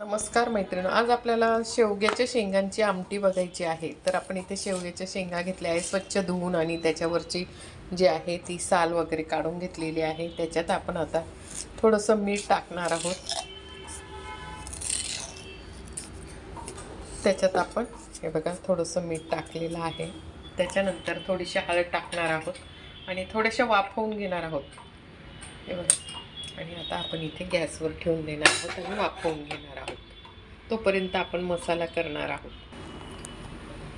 नमस्कार मैत्रिणी, आज आपल्याला शेवग्याच्या शेंगांची आमटी बघायची आहे. तर आपण इथे शेवग्याच्या शेंगा घेतल्या आहे, स्वच्छ धुवून आणि त्याच्यावरची जी आहे ती साल वगैरे काढून घेतलेली आहे. त्याच्यात आपण आता थोडंसं मीठ टाकणार आहोत. त्याच्यात आपण हे बघा थोडंसं मीठ टाकलेलं आहे. त्याच्यानंतर थोडीशी हळद टाकणार आहोत आणि थोड्याशा वाफवून घेणार आहोत. हे बघा, आणि आता आपण इथे गॅसवर ठेवून देणार आहोत आणि वाफवून घेणार आहोत. तोपर्यंत आपण मसाला करणार आहोत.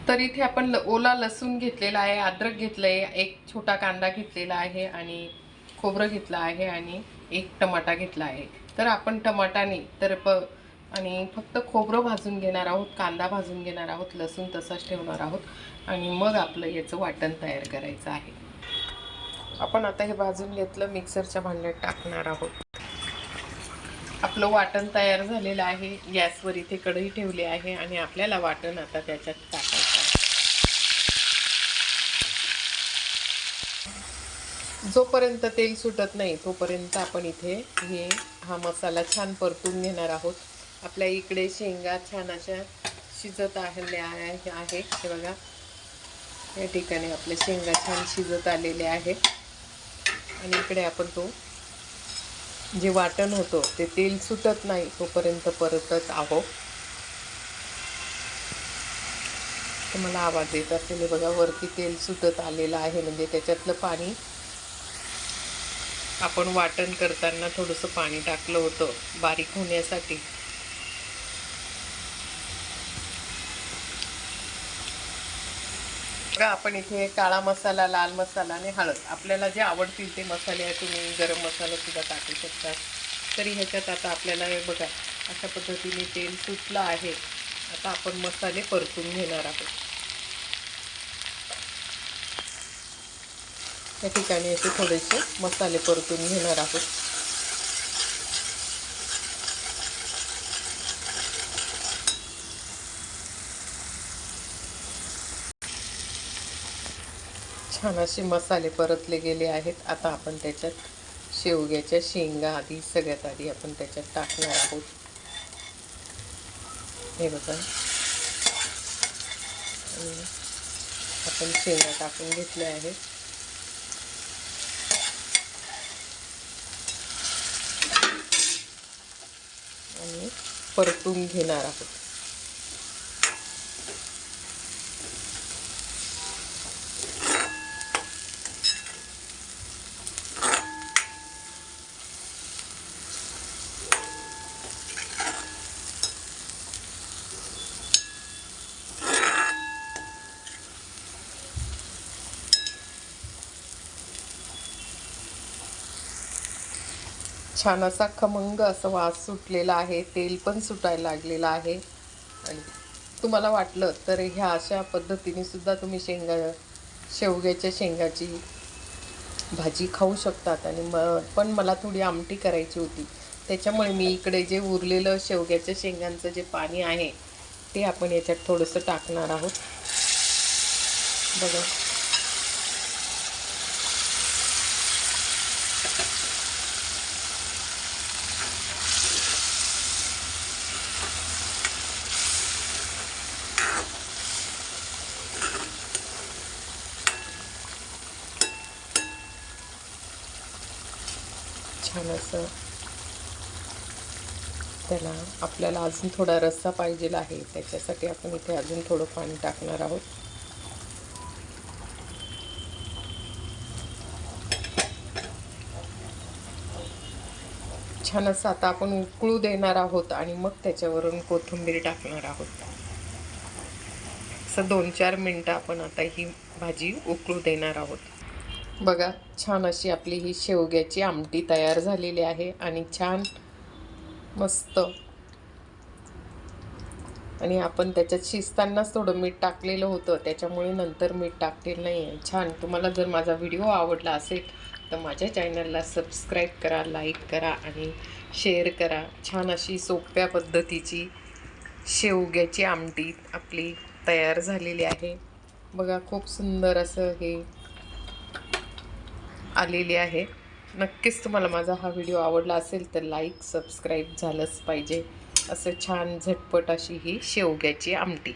तर इथे आपण ओला लसूण घेतलेला आहे, अद्रक घेतलं आहे, एक छोटा कांदा घेतलेला आहे आणि खोबरं घेतलं आहे आणि एक टमाटा घेतला आहे. तर आपण टमाटाने आणि फक्त खोबरं भाजून घेणार आहोत, कांदा भाजून घेणार आहोत, लसूण तसाच ठेवणार आहोत आणि मग आपलं याचं वाटण तयार करायचं आहे. आपण आता हे भाजून घेतलं, मिक्सरच्या भांड्यात टाकणार आहोत. आपलं वाटण तयार झालेलं आहे. गॅसवर इथे कढई ठेवली आहे आणि आपल्याला वाटण आता त्याच्यात टाकायचं आहे. जोपर्यंत तेल सुटत नाही तोपर्यंत आपण इथे हा मसाला छान परतून घेणार आहोत. आपल्या इकडे शेंगा छान अशा शिजत आलेल्या आहे. हे बघा, या ठिकाणी आपल्या शेंगा छान शिजत आलेले आहे आणि इकडे आपण जे वाटण होतं ते तेल सुटत नाही तोपर्यंत परतत आहोत. तुम्हाला आवाज येत असेल, बघा वरती तेल सुटत आलेलं आहे, म्हणजे त्याच्यातलं पाणी आपण वाटण करताना थोडंसं पाणी टाकलं होतं बारीक होण्यासाठी. बघा, आपण इथे काळा मसाला, लाल मसाला आणि हळद, आपल्याला जे आवडतील ते मसाले आहे. तुम्ही गरम मसाला सुद्धा टाकू शकता. तरी ह्याच्यात आता आपल्याला बघा अशा पद्धतीने तेल सुटलं आहे. आता आपण मसाले परतून घेणार आहोत. या ठिकाणी असे थोडेसे मसाले परतून घेणार आहोत. छान असे मसाले परतले गेले आहेत. आता आपण त्याच्यात शेवग्याच्या शेंगा सगळ्यात आधी आपण त्याच्यात टाकणार आहोत. हे बघा, आपण शेंगा टाकून घेतल्या आहेत आणि परतून घेणार आहोत. छान असा खमंग असा वास सुटलेला आहे, तेल पण सुटायला लागलेलं आहे. आणि तुम्हाला वाटलं तर ह्या अशा पद्धतीने सुद्धा तुम्ही शेवग्याच्या शेंगाची भाजी खाऊ शकतात. आणि पण मला थोडी आमटी करायची होती, त्याच्यामुळे मी इकडे जे उरलेलं शेवग्याच्या शेंगांचं जे पाणी आहे ते आपण याच्यात थोडंसं टाकणार आहोत. बघा, छान असं त्याला आपल्याला अजून थोडा रस्सा पाहिजे आहे, त्याच्यासाठी आपण इथे अजून थोडं पाणी टाकणार आहोत. छान असं आता आपण उकळू देणार आहोत आणि मग त्याच्यावरून कोथिंबीर टाकणार आहोत. असं 2-4 मिनटं आपण आता ही भाजी उकळू देणार आहोत. बघा, छान अशी आपली ही शेवग्याची आमटी तयार झालेली आहे आणि छान मस्त. आणि आपण त्याच्यात शिजतानाच थोडं मीठ टाकलेलं होतं, त्याच्यामुळे नंतर मीठ टाकलेलं नाही आहे. छान. तुम्हाला जर माझा व्हिडिओ आवडला असेल तर माझ्या चॅनलला सबस्क्राईब करा, लाईक करा आणि शेअर करा. छान अशी सोप्या पद्धतीची शेवग्याची आमटी आपली तयार झालेली आहे. बघा, खूप सुंदर असं हे आलेली आहे. नक्कीच तुम्हाला माझा हा व्हिडिओ आवडला असेल तर लाईक सबस्क्राईब झालंच पाहिजे. असं छान झटपट अशी ही शेवग्याची आमटी.